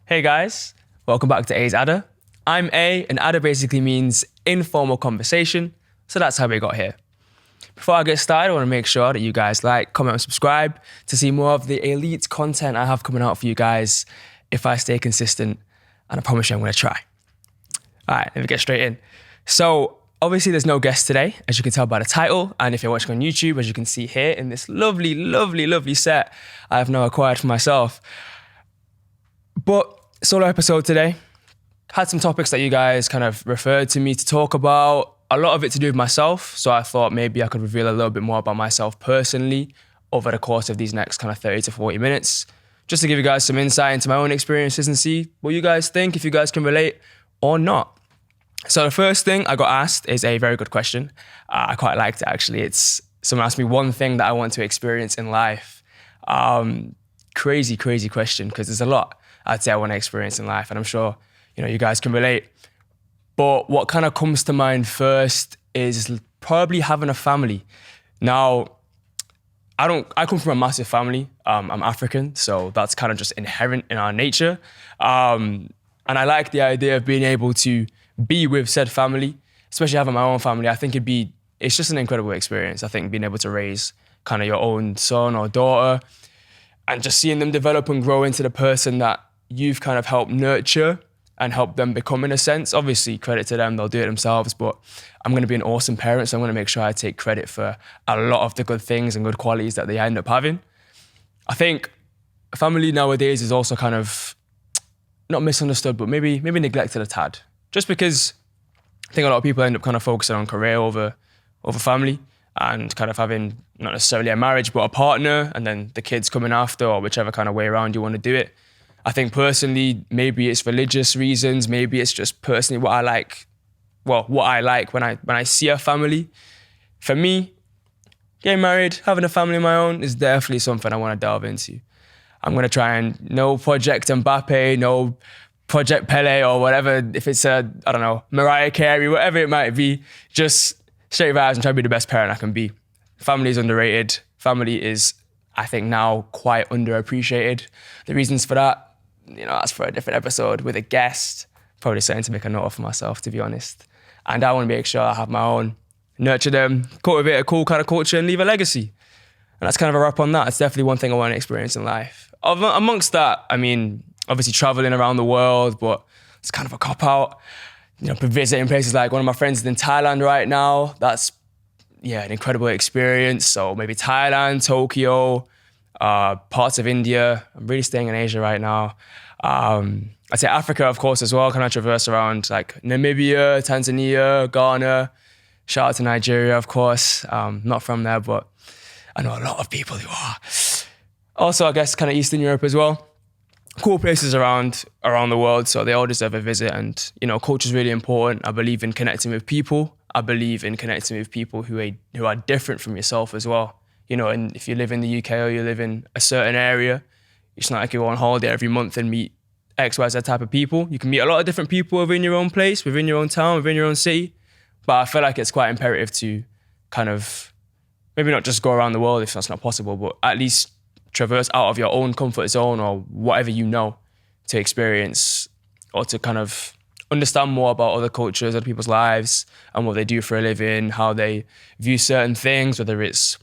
Hey guys, welcome back to A's Adder. I'm A, and Adder basically means informal conversation, so that's how we got here. Before I get started, I want to make sure that you guys like, comment, and subscribe to see more of the elite content I have coming out for you guys if I stay consistent, and I promise you I'm going to try. All right, let me get straight in. So, obviously there's no guest today, as you can tell by the title, and if you're watching on YouTube, as you can see here in this lovely, lovely, lovely set I have now acquired for myself. But solo episode today. Had some topics that you guys kind of referred to me to talk about. A lot of it to do with myself. So I thought maybe I could reveal a little bit more about myself personally over the course of these next kind of 30 to 40 minutes. Just to give you guys some insight into my own experiences and see what you guys think, if you guys can relate or not. So the first thing I got asked is a very good question. I quite liked it actually. It's someone asked me one thing that I want to experience in life. Crazy question because there's a lot I'd say I want to experience in life, and I'm sure you guys can relate. But what kind of comes to mind first is probably having a family. Now, I come from a massive family. I'm African, so that's kind of just inherent in our nature. And I like the idea of being able to be with said family, especially having my own family. I think it's just an incredible experience. I think being able to raise kind of your own son or daughter and just seeing them develop and grow into the person that you've kind of helped nurture and help them become in a sense. Obviously, credit to them, they'll do it themselves, but I'm going to be an awesome parent, so I'm going to make sure I take credit for a lot of the good things and good qualities that they end up having. I think family nowadays is also kind of not misunderstood, but maybe neglected a tad. Just because I think a lot of people end up kind of focusing on career over family and kind of having not necessarily a marriage, but a partner and then the kids coming after, or whichever kind of way around you want to do it. I think personally, maybe it's religious reasons, maybe it's just personally what I like when I see a family. For me, getting married, having a family of my own is definitely something I want to delve into. I'm going to try and no Project Mbappe, no Project Pele or whatever, if it's Mariah Carey, whatever it might be, just straight vibes and try to be the best parent I can be. Family is underrated. Family is, I think now, quite underappreciated. The reasons for that, that's for a different episode with a guest. Probably something to make a note of for myself, to be honest. And I want to make sure I have my own, nurture them, cultivate a cool kind of culture and leave a legacy. And that's kind of a wrap on that. It's definitely one thing I want to experience in life. Amongst that, obviously traveling around the world, but it's kind of a cop-out. Visiting places like one of my friends is in Thailand right now. That's, an incredible experience. So maybe Thailand, Tokyo, parts of India. I'm really staying in Asia right now. I'd say Africa, of course, as well. Kind of traverse around like Namibia, Tanzania, Ghana. Shout out to Nigeria, of course. Not from there, but I know a lot of people who are. Also, I guess kind of Eastern Europe as well. Cool places around the world, so they all deserve a visit. And culture is really important. I believe in connecting with people. I believe in connecting with people who are different from yourself as well. And if you live in the UK or you live in a certain area, it's not like you go on holiday every month and meet X, Y, Z type of people. You can meet a lot of different people within your own place, within your own town, within your own city. But I feel like it's quite imperative to kind of maybe not just go around the world if that's not possible, but at least traverse out of your own comfort zone or whatever to experience or to kind of understand more about other cultures, other people's lives and what they do for a living, how they view certain things, whether it's,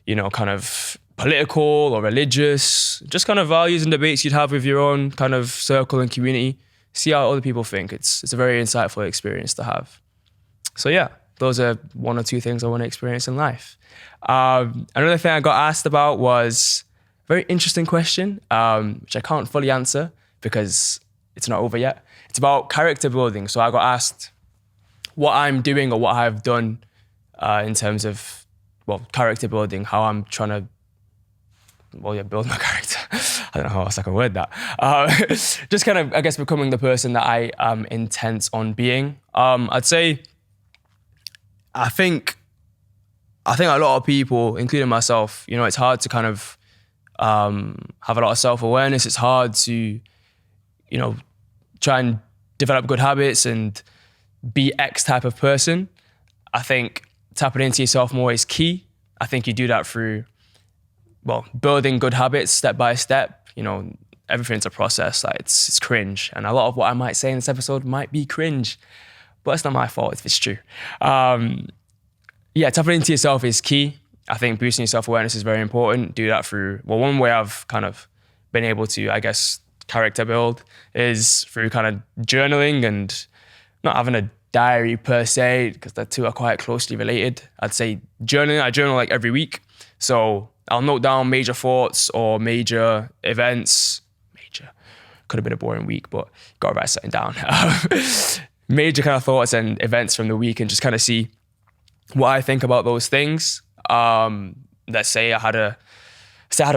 kind of political or religious, just kind of values and debates you'd have with your own kind of circle and community. See how other people think. It's a very insightful experience to have. So yeah, those are one or two things I want to experience in life. Another thing I got asked about was a very interesting question, which I can't fully answer because it's not over yet. It's about character building. So I got asked what I'm doing or what I've done in terms of, character building, how I'm trying to, build my character. I don't know how else I can word that. Just kind of, I guess, becoming the person that I am intent on being. I'd say, I think a lot of people, including myself, it's hard to kind of have a lot of self-awareness. It's hard to, try and develop good habits and be X type of person. I think tapping into yourself more is key. I think you do that through, building good habits step by step, everything's a process. Like it's cringe. And a lot of what I might say in this episode might be cringe, but it's not my fault if it's true. Yeah, tapping into yourself is key. I think boosting your self-awareness is very important. Do that through, well, one way I've kind of been able to, I guess, character build is through kind of journaling and not having a diary per se, because the two are quite closely related. I'd say journaling, I journal like every week. So I'll note down major thoughts or major events. Major, could have been a boring week, but gotta write something down. Major kind of thoughts and events from the week and just kind of see what I think about those things. Let's say I had a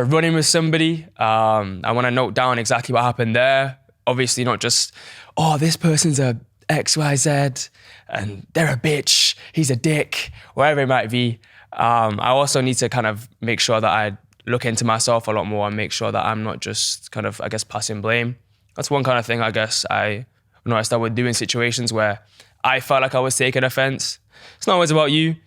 run-in with somebody. I want to note down exactly what happened there. Obviously not just, oh, this person's a XYZ and they're a bitch, he's a dick, whatever it might be. I also need to kind of make sure that I look into myself a lot more and make sure that I'm not just kind of, I guess, passing blame. That's one kind of thing I guess I noticed I would do in situations where I felt like I was taking offense. It's not always about you.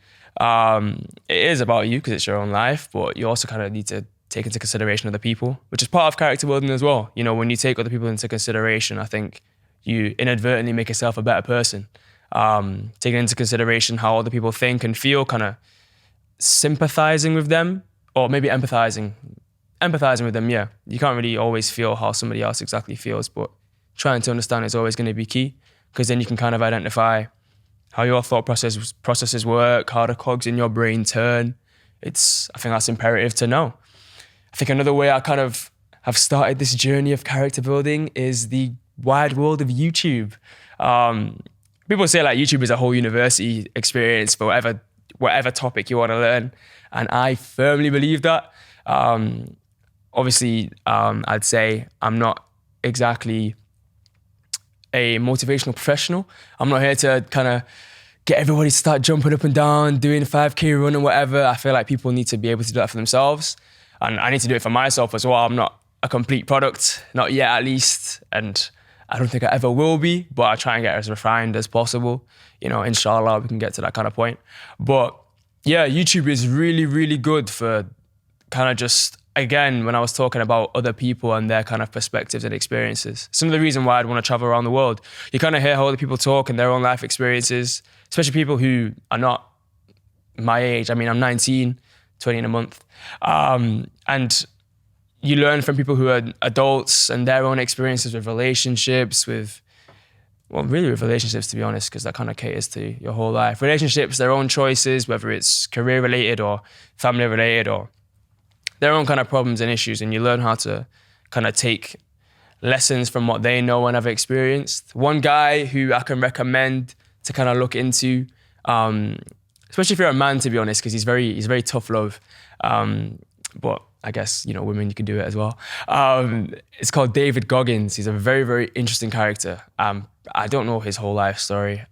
It is about you because it's your own life, but you also kind of need to take into consideration other people, which is part of character building as well. You know, when you take other people into consideration, I think you inadvertently make yourself a better person. Taking into consideration how other people think and feel, kind of sympathizing with them, or maybe empathizing with them, yeah. You can't really always feel how somebody else exactly feels, but trying to understand is always going to be key, because then you can kind of identify how your thought processes work, how the cogs in your brain turn. I think that's imperative to know. I think another way I kind of have started this journey of character building is the wide world of YouTube. People say like YouTube is a whole university experience for whatever topic you want to learn. And I firmly believe that. Obviously, I'd say I'm not exactly a motivational professional. I'm not here to kind of get everybody to start jumping up and down, doing a 5K run or whatever. I feel like people need to be able to do that for themselves. And I need to do it for myself as well. I'm not a complete product, not yet at least. And I don't think I ever will be, but I try and get as refined as possible. You know, inshallah, we can get to that kind of point. But yeah, YouTube is really, really good for kind of just, again, when I was talking about other people and their kind of perspectives and experiences. Some of the reason why I'd want to travel around the world, you kind of hear how other people talk and their own life experiences, especially people who are not my age. I mean, I'm 19, 20 in a month. And you learn from people who are adults and their own experiences with relationships, with relationships, to be honest, because that kind of caters to your whole life. Relationships, their own choices, whether it's career related or family related or their own kind of problems and issues. And you learn how to kind of take lessons from what they know and have experienced. One guy who I can recommend to kind of look into, especially if you're a man, to be honest, because he's very tough love. But I guess, you know, women, you can do it as well. It's called David Goggins. He's a very, very interesting character. I don't know his whole life story.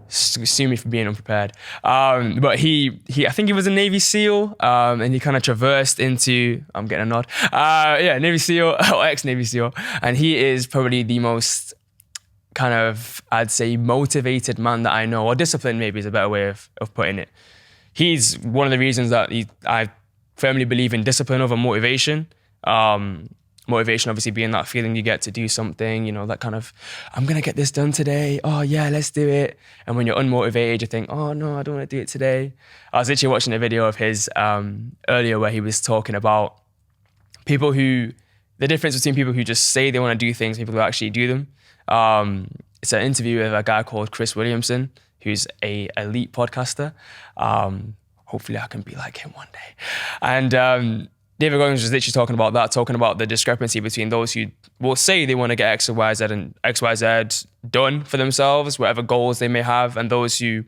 Sue me for being unprepared. But he I think he was a Navy SEAL, and he kind of traversed into, I'm getting a nod. Navy SEAL, or ex-Navy SEAL. And he is probably the most kind of, I'd say, motivated man that I know, or disciplined maybe is a better way of putting it. He's one of the reasons that I firmly believe in discipline over motivation. Motivation obviously being that feeling you get to do something, you know, that kind of, I'm going to get this done today. Oh yeah, let's do it. And when you're unmotivated, you think, oh no, I don't want to do it today. I was literally watching a video of his earlier where he was talking about the difference between people who just say they want to do things and people who actually do them. It's an interview with a guy called Chris Williamson, who's a elite podcaster. Hopefully I can be like him one day. And David Goggins was literally talking about the discrepancy between those who will say they want to get X, Y, Z and XYZ done for themselves, whatever goals they may have, and those who,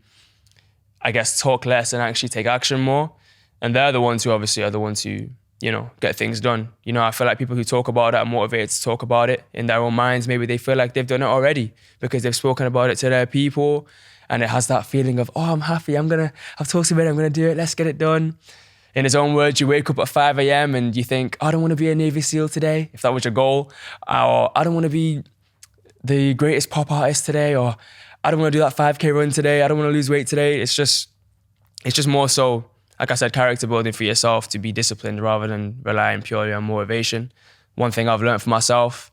I guess, talk less and actually take action more. And they're the ones who obviously are the ones who, you know, get things done. You know, I feel like people who talk about it are motivated to talk about it in their own minds. Maybe they feel like they've done it already because they've spoken about it to their people, and it has that feeling of, oh, I'm happy, I've talked about it, I'm going to do it, let's get it done. In his own words, you wake up at 5 a.m. and you think, I don't want to be a Navy SEAL today, if that was your goal. Or I don't want to be the greatest pop artist today. Or I don't want to do that 5K run today. I don't want to lose weight today. It's just more so, like I said, character building for yourself to be disciplined rather than relying purely on motivation. one thing I've learned for myself.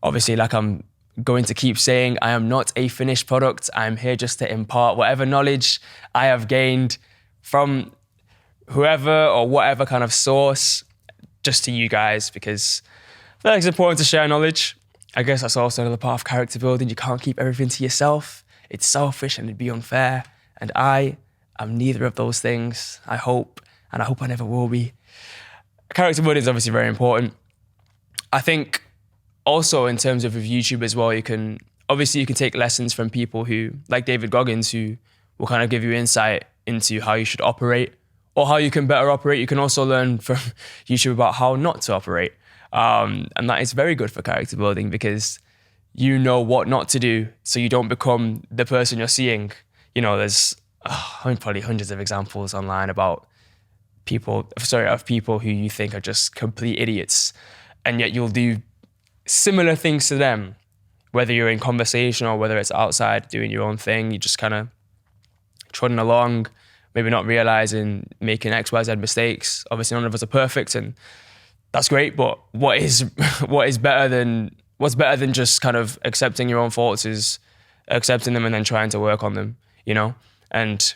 Obviously, like I'm going to keep saying, I am not a finished product. I'm here just to impart whatever knowledge I have gained from whoever or whatever kind of source just to you guys, because I feel like it's important to share knowledge. I guess that's also another part of character building. You can't keep everything to yourself. It's selfish and it'd be unfair. And I am neither of those things, I hope, and I hope I never will be. Character building is obviously very important. I think also in terms of with YouTube as well, you can take lessons from people who, like David Goggins, who will kind of give you insight into how you should operate or how you can better operate. You can also learn from YouTube about how not to operate. And that is very good for character building because you know what not to do so you don't become the person you're seeing. You know, there's probably hundreds of examples online about people who you think are just complete idiots, and yet you'll do similar things to them, whether you're in conversation or whether it's outside doing your own thing. You just kind of trotting along, maybe not realizing, making X, Y, Z mistakes. Obviously, none of us are perfect, and that's great. But what's better than just kind of accepting your own faults is accepting them and then trying to work on them, you know? And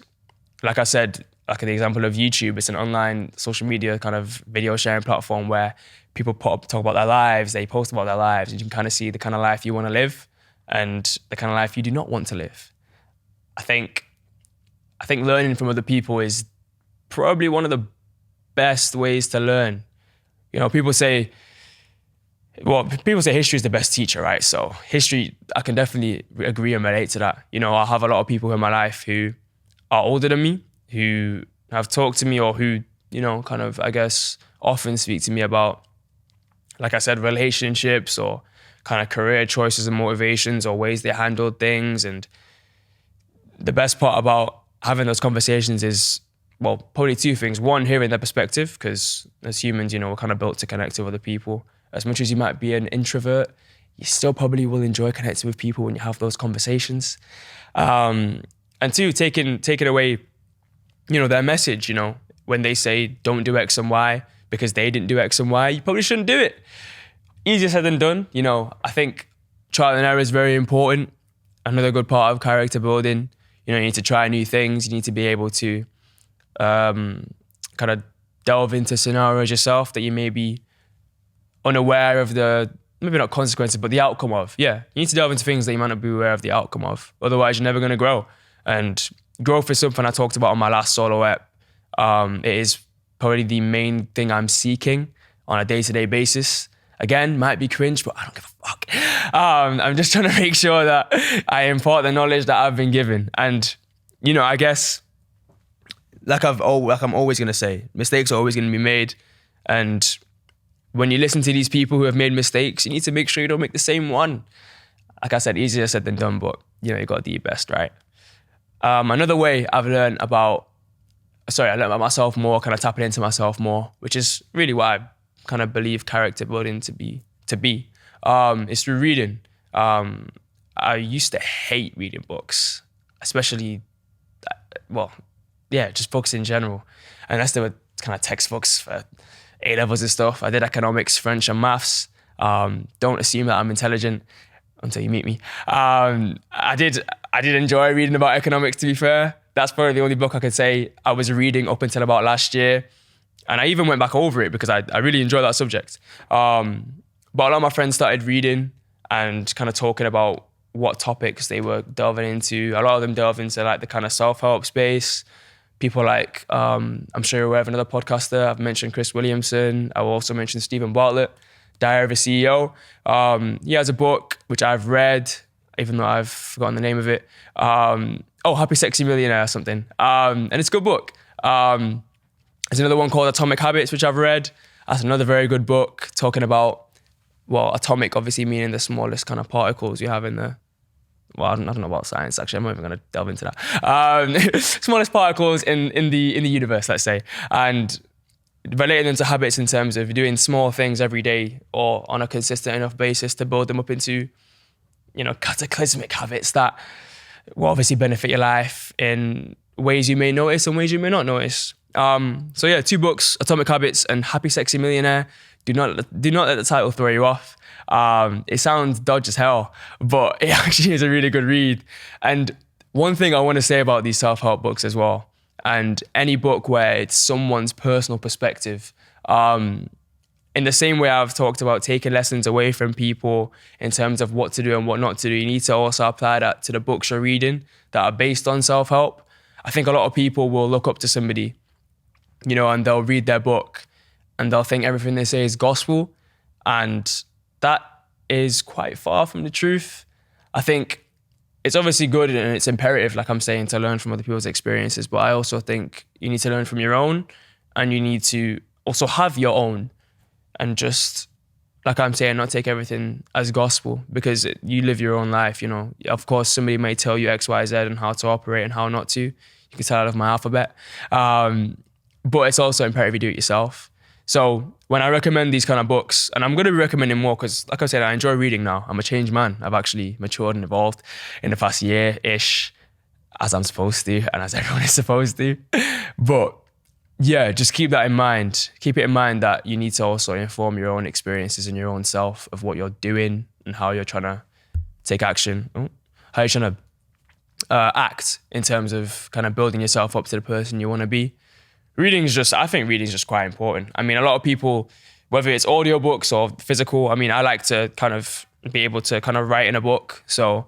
like I said, like the example of YouTube, it's an online social media kind of video sharing platform where people talk about their lives, they post about their lives, and you can kind of see the kind of life you want to live and the kind of life you do not want to live. I think learning from other people is probably one of the best ways to learn. You know, people say history is the best teacher, right? So history, I can definitely agree and relate to that. You know, I have a lot of people in my life who are older than me, who have talked to me or who, you know, kind of, I guess, often speak to me about, like I said, relationships or kind of career choices and motivations or ways they handled things. And the best part about having those conversations is, well, probably two things. One, hearing their perspective, because as humans, you know, we're kind of built to connect with other people. As much as you might be an introvert, you still probably will enjoy connecting with people when you have those conversations. And two, taking away, you know, their message, you know, when they say don't do X and Y because they didn't do X and Y, you probably shouldn't do it. Easier said than done. You know, I think trial and error is very important. Another good part of character building. You know, you need to try new things. You need to be able to kind of delve into scenarios yourself that you may be unaware of maybe not consequences, but the outcome of. Yeah, you need to delve into things that you might not be aware of the outcome of. Otherwise, you're never going to grow. And growth is something I talked about on my last solo ep. It is probably the main thing I'm seeking on a day-to-day basis. Again, might be cringe, but I don't give a fuck. I'm just trying to make sure that I impart the knowledge that I've been given. And, you know, I guess, like I'm always going to say, mistakes are always going to be made. And when you listen to these people who have made mistakes, you need to make sure you don't make the same one. Like I said, easier said than done, but, you know, you got to do your best, right? Another way I learned about myself more, kind of tapping into myself more, which is really what I kind of believe character building to be, is through reading. I used to hate reading books, especially, just books in general. Unless they were kind of textbooks for A-levels and stuff. I did economics, French and maths. Don't assume that I'm intelligent until you meet me. I did enjoy reading about economics, to be fair. That's probably the only book I could say I was reading up until about last year. And I even went back over it because I really enjoy that subject. But a lot of my friends started reading and kind of talking about what topics they were delving into. A lot of them delved into like the kind of self-help space. People like, I'm sure you're aware of another podcaster. I've mentioned Chris Williamson. I will also mention Stephen Bartlett, Diary of a CEO. He has a book, which I've read, even though I've forgotten the name of it. Happy Sexy Millionaire or something. And it's a good book. There's another one called Atomic Habits, which I've read. That's another very good book talking about, atomic obviously meaning the smallest kind of particles you have in the, I don't know about science, actually. I'm not even going to delve into that. Smallest particles in the universe, let's say. And relating them to habits in terms of doing small things every day or on a consistent enough basis to build them up into, you know, cataclysmic habits that will obviously benefit your life in ways you may notice and ways you may not notice. Two books, Atomic Habits and Happy Sexy Millionaire. do not let the title throw you off. It sounds dodgy as hell, but it actually is a really good read. And one thing I want to say about these self-help books as well, and any book where it's someone's personal perspective, in the same way I've talked about taking lessons away from people in terms of what to do and what not to do, you need to also apply that to the books you're reading that are based on self-help. I think a lot of people will look up to somebody, and they'll read their book and they'll think everything they say is gospel. And that is quite far from the truth. I think it's obviously good and it's imperative, like I'm saying, to learn from other people's experiences. But I also think you need to learn from your own, and you need to also have your own. And just, like I'm saying, not take everything as gospel, because you live your own life, Of course, somebody may tell you X, Y, Z and how to operate and how not to. You can tell out of my alphabet. But it's also imperative you do it yourself. So when I recommend these kind of books, and I'm going to be recommending more because, like I said, I enjoy reading now. I'm a changed man. I've actually matured and evolved in the past year-ish, as I'm supposed to and as everyone is supposed to. But yeah, just keep that in mind. Keep it in mind that you need to also inform your own experiences and your own self of what you're doing and how you're trying to take action, how you're trying to act in terms of kind of building yourself up to the person you want to be. I think reading is just quite important. I mean, a lot of people, whether it's audiobooks or physical, I like to kind of be able to kind of write in a book. So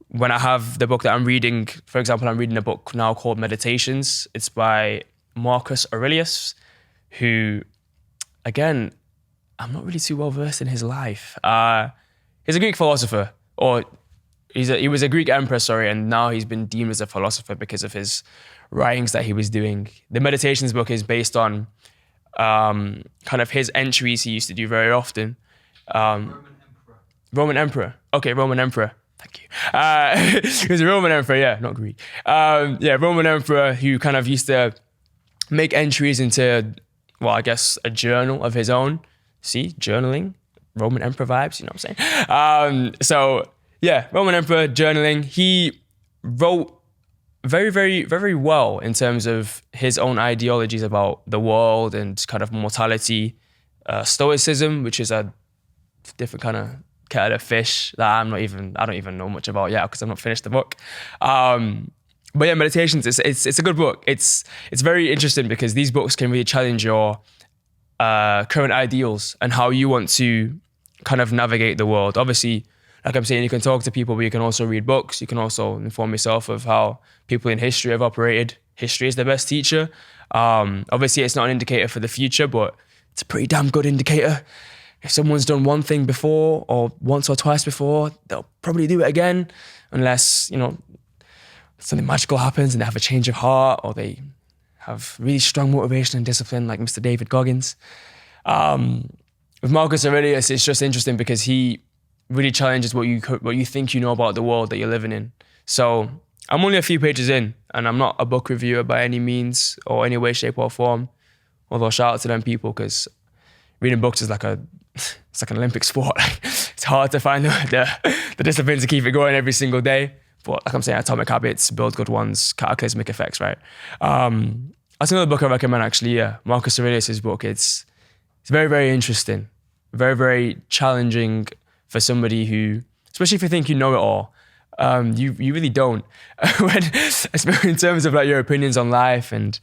when I have the book that I'm reading, for example, I'm reading a book now called Meditations. It's by Marcus Aurelius, who, again, I'm not really too well versed in his life. He's a Greek philosopher, or he was a Greek emperor, and now he's been deemed as a philosopher because of his writings that he was doing. The Meditations book is based on kind of his entries he used to do very often. Roman Emperor. Okay, Roman Emperor. Thank you. He was a Roman Emperor, yeah, not Greek. Roman Emperor who kind of used to make entries into, I guess, a journal of his own. See, journaling, Roman Emperor vibes, you know what I'm saying? Roman Emperor journaling. He wrote very, very, very well in terms of his own ideologies about the world and kind of mortality. Stoicism, which is a different kind of kettle of fish that I don't even know much about yet because I've not finished the book. But yeah, Meditations, it's a good book. It's very interesting because these books can really challenge your current ideals and how you want to kind of navigate the world. Obviously, like I'm saying, you can talk to people, but you can also read books. You can also inform yourself of how people in history have operated. History is the best teacher. Obviously, it's not an indicator for the future, but it's a pretty damn good indicator. If someone's done one thing before or once or twice before, they'll probably do it again, unless, something magical happens and they have a change of heart or they have really strong motivation and discipline like Mr. David Goggins. With Marcus Aurelius, it's just interesting because he really challenges what you think you know about the world that you're living in. So I'm only a few pages in and I'm not a book reviewer by any means or any way, shape or form. Although shout out to them people because reading books is like it's like an Olympic sport. It's hard to find the discipline to keep it going every single day. But like I'm saying, Atomic Habits, Build Good Ones, Cataclysmic Effects, right? That's another book I recommend actually, yeah. Marcus Aurelius' book. It's very, very interesting. Very, very challenging for somebody who, especially if you think you know it all, you really don't. In terms of like your opinions on life and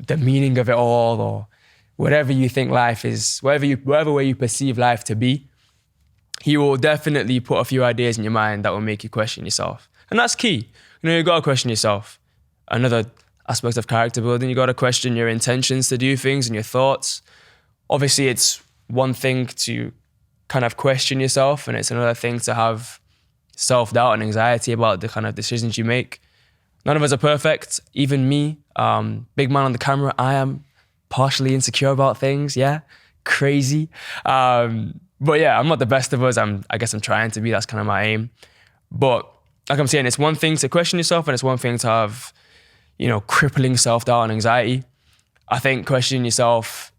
the meaning of it all, or whatever you think life is, whatever way you perceive life to be, he will definitely put a few ideas in your mind that will make you question yourself. And that's key. You got to question yourself. Another aspect of character building, you got to question your intentions to do things and your thoughts. Obviously, it's one thing to kind of question yourself, and it's another thing to have self-doubt and anxiety about the kind of decisions you make. None of us are perfect, even me. Big man on the camera, I am partially insecure about things, yeah, crazy. But yeah, I'm not the best of us. I guess I'm trying to be, that's kind of my aim. But like I'm saying, it's one thing to question yourself and it's one thing to have, crippling self-doubt and anxiety. I think questioning yourself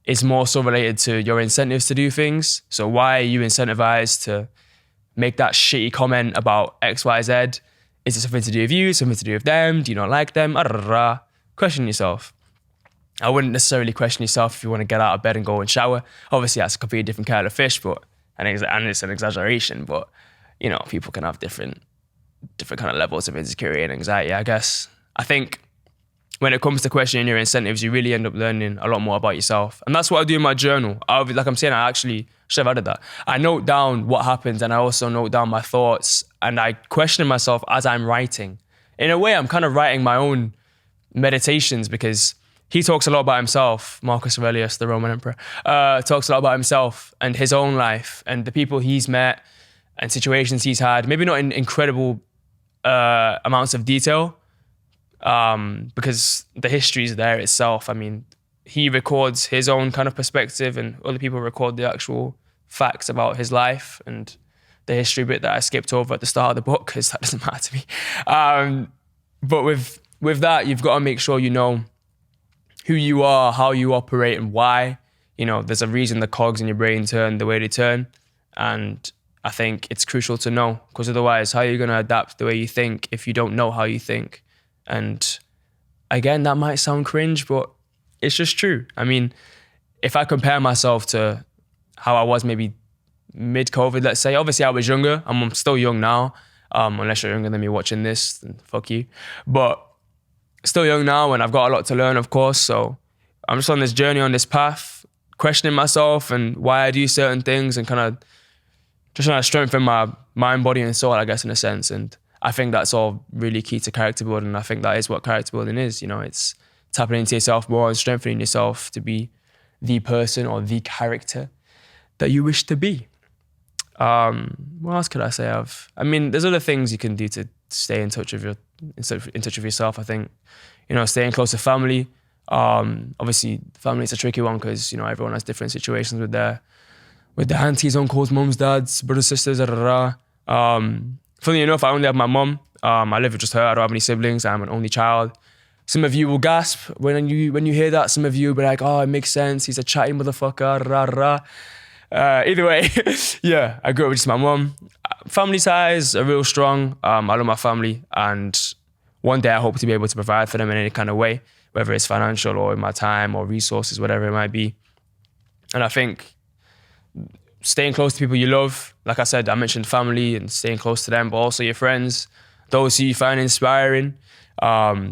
is more so related to your incentives to do things. So why are you incentivized to make that shitty comment about X, Y, Z? Is it something to do with you, something to do with them? Do you not like them? Question yourself. I wouldn't necessarily question yourself if you want to get out of bed and go and shower. Obviously, that's a completely different kind of fish, but and it's an exaggeration. But you know, people can have different kind of levels of insecurity and anxiety, I guess. I think when it comes to questioning your incentives, you really end up learning a lot more about yourself. And that's what I do in my journal. Like I'm saying, I actually should have added that. I note down what happens and I also note down my thoughts and I question myself as I'm writing. In a way, I'm kind of writing my own meditations because he talks a lot about himself. Marcus Aurelius, the Roman emperor, talks a lot about himself and his own life and the people he's met and situations he's had. Maybe not in incredible amounts of detail, because the history is there itself. I mean, he records his own kind of perspective and other people record the actual facts about his life and the history bit that I skipped over at the start of the book because that doesn't matter to me. But with that, you've got to make sure you know who you are, how you operate and why. You know, there's a reason the cogs in your brain turn the way they turn. And I think it's crucial to know because otherwise, how are you going to adapt the way you think if you don't know how you think? And again, that might sound cringe, but it's just true. I mean, if I compare myself to how I was maybe mid-COVID, let's say, obviously I was younger. I'm still young now, unless you're younger than me watching this, then fuck you. But still young now and I've got a lot to learn, of course. So I'm just on this journey, on this path, questioning myself and why I do certain things and kind of just trying to strengthen my mind, body and soul, I guess, in a sense. And I think that's all really key to character building. And I think that is what character building is. You know, it's tapping into yourself more and strengthening yourself to be the person or the character that you wish to be. What else could I say? I mean, there's other things you can do to stay in touch with yourself. I think, you know, staying close to family. Obviously, family is a tricky one because, you know, everyone has different situations with their aunties, uncles, mums, dads, brothers, sisters, Funny enough, I only have my mum. I live with just her. I don't have any siblings. I'm an only child. Some of you will gasp when you hear that. Some of you will be like, oh, it makes sense. He's a chatty motherfucker. Rah, rah. Either way, yeah, I grew up with just my mum. Family ties are real strong. I love my family. And one day I hope to be able to provide for them in any kind of way, whether it's financial or in my time or resources, whatever it might be. And I think staying close to people you love, like I said, I mentioned family and staying close to them, but also your friends, those who you find inspiring.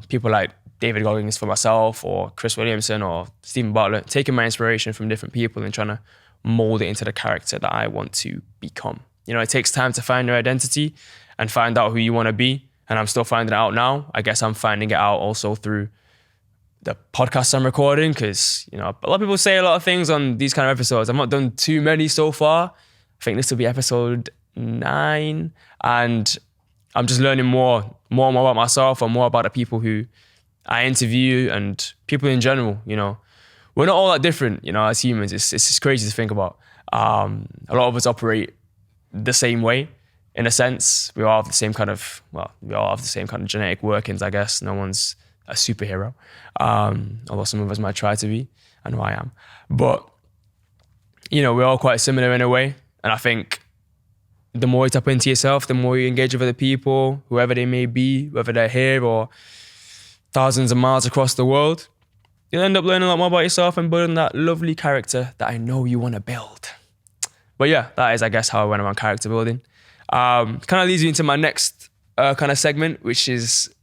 People like David Goggins for myself or Chris Williamson or Stephen Bartlett, taking my inspiration from different people and trying to mold it into the character that I want to become. You know, it takes time to find your identity and find out who you want to be. And I'm still finding it out now. I guess I'm finding it out also through the podcast I'm recording because, you know, a lot of people say a lot of things on these kind of episodes. I've not done too many so far. I think this will be episode 9. And I'm just learning more about myself and more about the people who I interview and people in general, you know. We're not all that different, you know, as humans. It's just crazy to think about. A lot of us operate the same way, in a sense. We all have the same kind of genetic workings, I guess. No one's a superhero, although some of us might try to be. I know I am. But, you know, we're all quite similar in a way. And I think the more you tap into yourself, the more you engage with other people, whoever they may be, whether they're here or thousands of miles across the world, you'll end up learning a lot more about yourself and building that lovely character that I know you want to build. But yeah, that is, I guess, how I went around character building. Kind of leads me into my next kind of segment, which is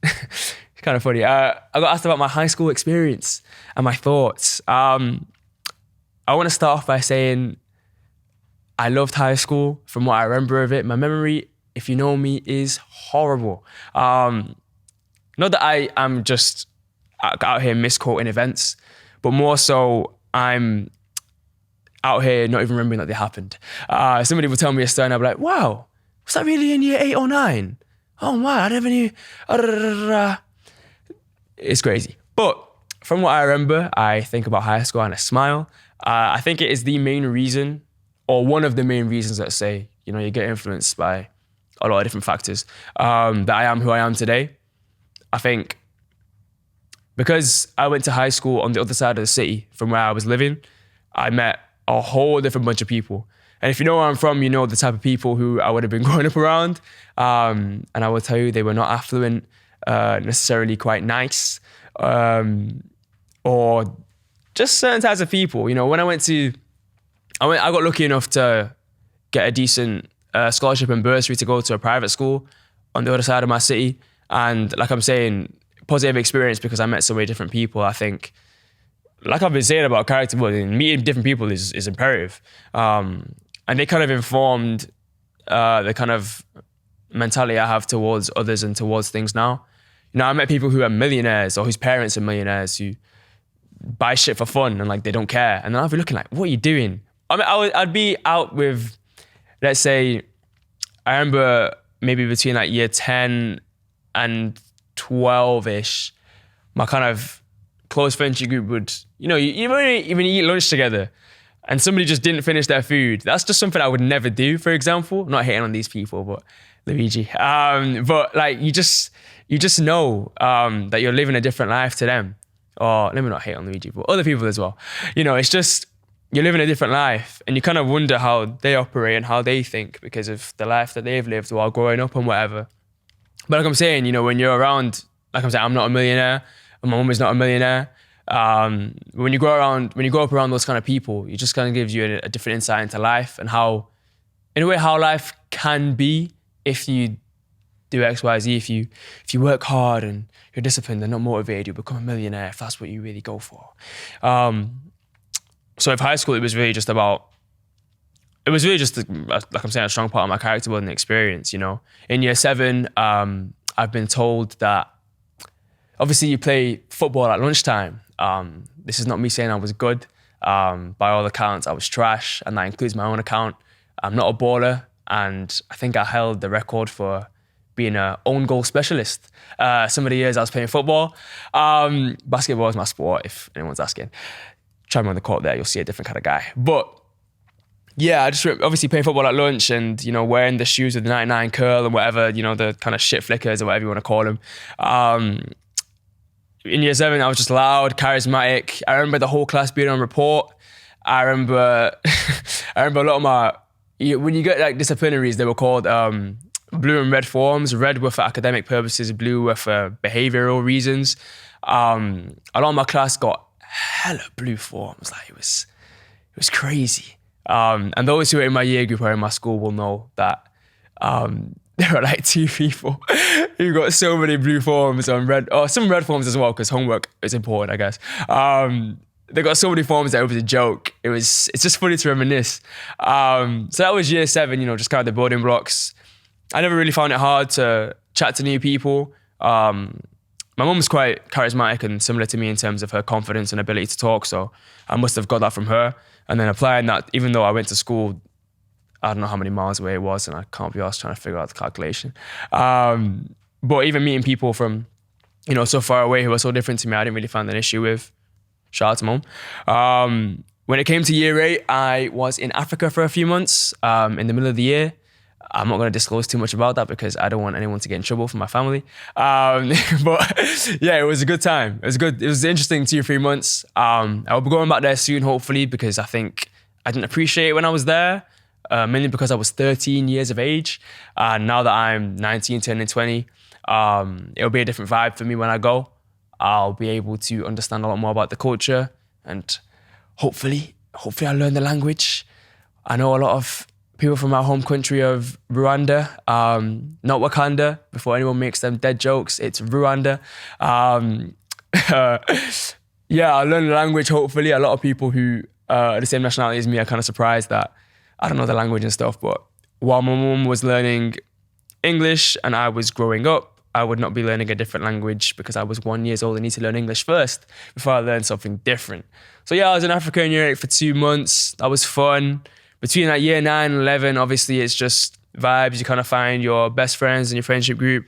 kind of funny. I got asked about my high school experience and my thoughts. I want to start off by saying I loved high school from what I remember of it. My memory, if you know me, is horrible. Not that I am just out here misquoting events, but more so I'm out here not even remembering that they happened. Somebody will tell me a story and I'll be like, wow, was that really in year 8 or 9? Oh wow, I never knew. It's crazy. But from what I remember, I think about high school and I smile. I think it is the main reason, or one of the main reasons, let's say, you know, you get influenced by a lot of different factors, that I am who I am today. I think because I went to high school on the other side of the city from where I was living, I met a whole different bunch of people. And if you know where I'm from, you know the type of people who I would have been growing up around. And I will tell you, they were not affluent, necessarily quite nice, or just certain types of people. You know, when I got lucky enough to get a decent scholarship and bursary to go to a private school on the other side of my city. And like I'm saying, positive experience because I met so many different people. I think, like I've been saying about character building, meeting different people is imperative. And they kind of informed the kind of mentality I have towards others and towards things now. You know, I met people who are millionaires or whose parents are millionaires who buy shit for fun and like they don't care. And then I'll be looking like, what are you doing? I mean, I'd be out with, let's say, I remember maybe between like year 10 and 12-ish, my kind of close friendship group would, you know, you might even eat lunch together and somebody just didn't finish their food. That's just something I would never do, for example. I'm not hating on these people, but Luigi. But like, you just know that you're living a different life to them. Or let me not hate on Luigi, but other people as well. You know, it's just, you're living a different life and you kind of wonder how they operate and how they think because of the life that they've lived while growing up and whatever. But like I'm saying, you know, when you're around, like I'm saying, I'm not a millionaire and my mum is not a millionaire. When you grow up around those kind of people, it just kind of gives you a different insight into life and how, in a way, how life can be if you do X, Y, Z. If you work hard and you're disciplined and not motivated, you'll become a millionaire if that's what you really go for. So with high school, it was really just, like I'm saying, a strong part of my character building experience, you know. In year 7, I've been told that obviously you play football at lunchtime. This is not me saying I was good. By all accounts, I was trash, and that includes my own account. I'm not a baller, and I think I held the record for being an own goal specialist. Some of the years I was playing football. Basketball is my sport, if anyone's asking. Try me on the court there, you'll see a different kind of guy. But yeah, I just obviously playing football at lunch and, you know, wearing the shoes with the 99 curl and whatever, you know, the kind of shit flickers or whatever you want to call them. In year 7, I was just loud, charismatic. I remember the whole class being on report. I remember a lot of when you get like disciplinaries, they were called blue and red forms. Red were for academic purposes, blue were for behavioral reasons. A lot of my class got hella blue forms. Like it was crazy. And those who are in my year group or in my school will know that there are like 2 people who got so many blue forms on red, or some red forms as well, because homework is important, I guess. They got so many forms that it was a joke. It's just funny to reminisce. So that was year 7, you know, just kind of the building blocks. I never really found it hard to chat to new people. My mum's quite charismatic and similar to me in terms of her confidence and ability to talk, so I must have got that from her. And then applying that, even though I went to school, I don't know how many miles away it was, and I can't be asked trying to figure out the calculation. But even meeting people from, you know, so far away who are so different to me, I didn't really find an issue with. Shout out to mum. When it came to year 8, I was in Africa for a few months in the middle of the year. I'm not going to disclose too much about that because I don't want anyone to get in trouble from my family. But yeah, it was a good time. It was good. It was interesting 2 or 3 months. I'll be going back there soon, hopefully, because I think I didn't appreciate it when I was there, mainly because I was 13 years of age. Now that I'm 19, turning 20, it'll be a different vibe for me when I go. I'll be able to understand a lot more about the culture and hopefully I learn the language. I know a lot of people from our home country of Rwanda, not Wakanda, before anyone makes them dead jokes, it's Rwanda. Yeah, I'll learn the language, hopefully. A lot of people who are the same nationality as me are kind of surprised that I don't know the language and stuff, but while my mum was learning English and I was growing up, I would not be learning a different language because I was 1 year old. I need to learn English first before I learned something different. So yeah, I was in Africa in year 8 for 2 months. That was fun. Between that year 9 and 11, obviously it's just vibes. You kind of find your best friends in your friendship group.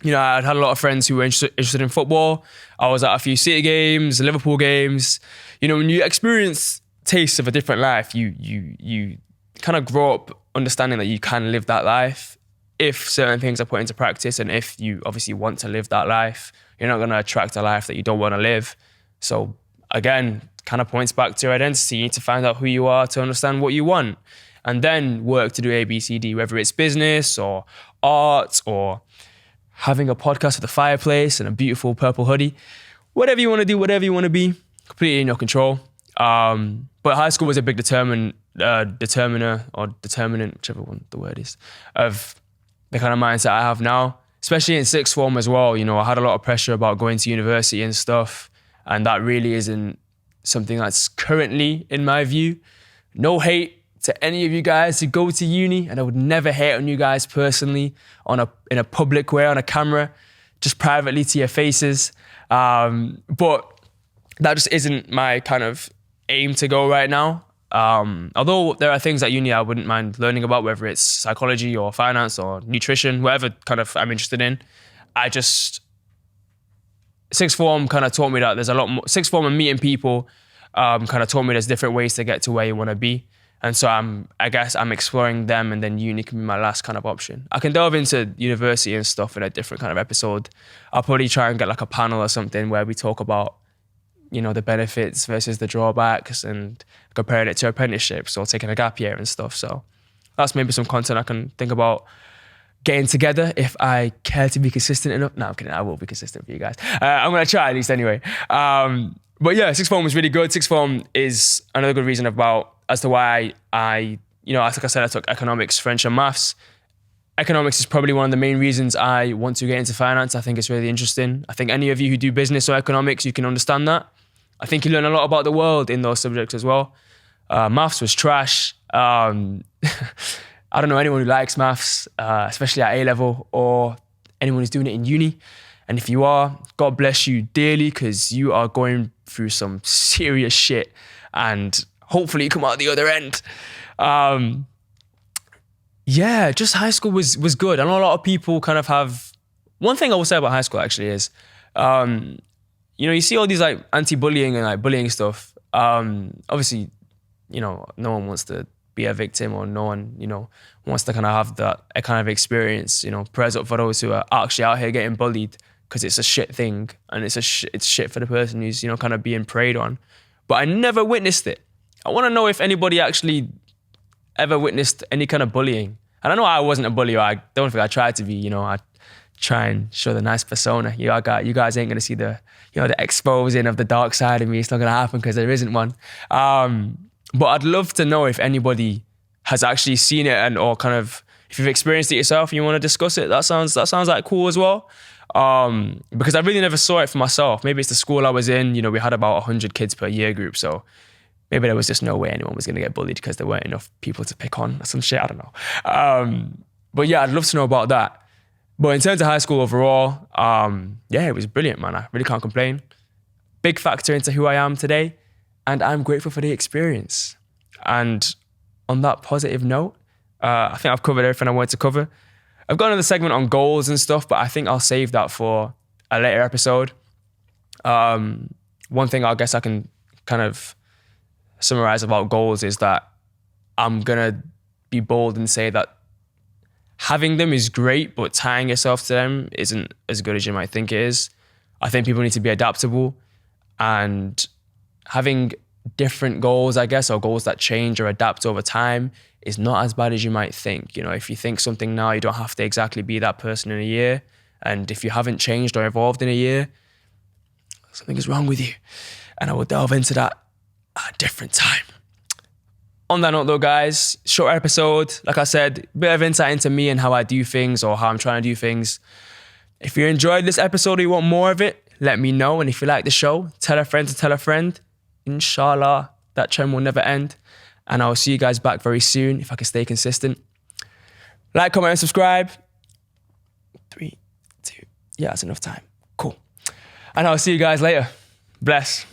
You know, I had a lot of friends who were interested in football. I was at a few City games, Liverpool games. You know, when you experience tastes of a different life, you kind of grow up understanding that you can live that life if certain things are put into practice, and if you obviously want to live that life. You're not going to attract a life that you don't want to live. So again, kind of points back to your identity. You need to find out who you are to understand what you want, and then work to do A, B, C, D, whether it's business or art or having a podcast with a fireplace and a beautiful purple hoodie. Whatever you want to do, whatever you want to be, completely in your control. But high school was a big determinant, whichever one the word is, of the kind of mindset I have now, especially in sixth form as well. You know, I had a lot of pressure about going to university and stuff, and that really isn't something that's currently in my view. No hate to any of you guys who go to uni, and I would never hate on you guys personally in a public way on a camera, just privately to your faces. But that just isn't my kind of aim to go right now. Although there are things at uni I wouldn't mind learning about, whether it's psychology or finance or nutrition, whatever kind of I'm interested in. Sixth form kind of taught me that there's a lot more. Sixth form and meeting people kind of taught me there's different ways to get to where you want to be. And so I guess I'm exploring them, and then uni can be my last kind of option. I can delve into university and stuff in a different kind of episode. I'll probably try and get like a panel or something where we talk about, you know, the benefits versus the drawbacks and comparing it to apprenticeships or taking a gap year and stuff. So that's maybe some content I can think about getting together if I care to be consistent enough. No, I'm kidding. I will be consistent for you guys. I'm going to try at least anyway. But yeah, sixth form was really good. Sixth form is another good reason as to why like I said, I took economics, French and maths. Economics is probably one of the main reasons I want to get into finance. I think it's really interesting. I think any of you who do business or economics, you can understand that. I think you learn a lot about the world in those subjects as well. Maths was trash. I don't know anyone who likes maths, especially at A-level, or anyone who's doing it in uni. And if you are, God bless you dearly, because you are going through some serious shit, and hopefully you come out the other end. Yeah, just high school was good. I know a lot of people kind of have... One thing I will say about high school actually is, you see all these like anti-bullying and like bullying stuff. Obviously, no one wants to be a victim, or no one, wants to kind of have that kind of experience. Prayers up for those who are actually out here getting bullied, because it's a shit thing, and it's shit for the person who's, kind of being preyed on. But I never witnessed it. I want to know if anybody actually ever witnessed any kind of bullying. And I know I wasn't a bully. I don't think I tried to be. I try and show the nice persona. You guys ain't gonna see the exposing of the dark side of me. It's not gonna happen because there isn't one. But I'd love to know if anybody has actually seen it, or kind of if you've experienced it yourself and you want to discuss it. That sounds like cool as well. Because I really never saw it for myself. Maybe it's the school I was in. We had about 100 kids per year group, so maybe there was just no way anyone was gonna get bullied because there weren't enough people to pick on or some shit. I don't know. But yeah, I'd love to know about that. But in terms of high school overall, it was brilliant, man. I really can't complain. Big factor into who I am today, and I'm grateful for the experience. And on that positive note, I think I've covered everything I wanted to cover. I've got another segment on goals and stuff, but I think I'll save that for a later episode. One thing I guess I can kind of summarize about goals is that I'm gonna be bold and say that having them is great, but tying yourself to them isn't as good as you might think it is. I think people need to be adaptable, and having different goals, I guess, or goals that change or adapt over time is not as bad as you might think. If you think something now, you don't have to exactly be that person in a year. And if you haven't changed or evolved in a year, something is wrong with you. And I will delve into that at a different time. On that note though, guys, short episode. Like I said, a bit of insight into me and how I do things, or how I'm trying to do things. If you enjoyed this episode or you want more of it, let me know. And if you like the show, tell a friend to tell a friend. Inshallah, that trend will never end. And I'll see you guys back very soon if I can stay consistent. Like, comment, and subscribe. 3, 2, yeah, that's enough time. Cool. And I'll see you guys later. Bless.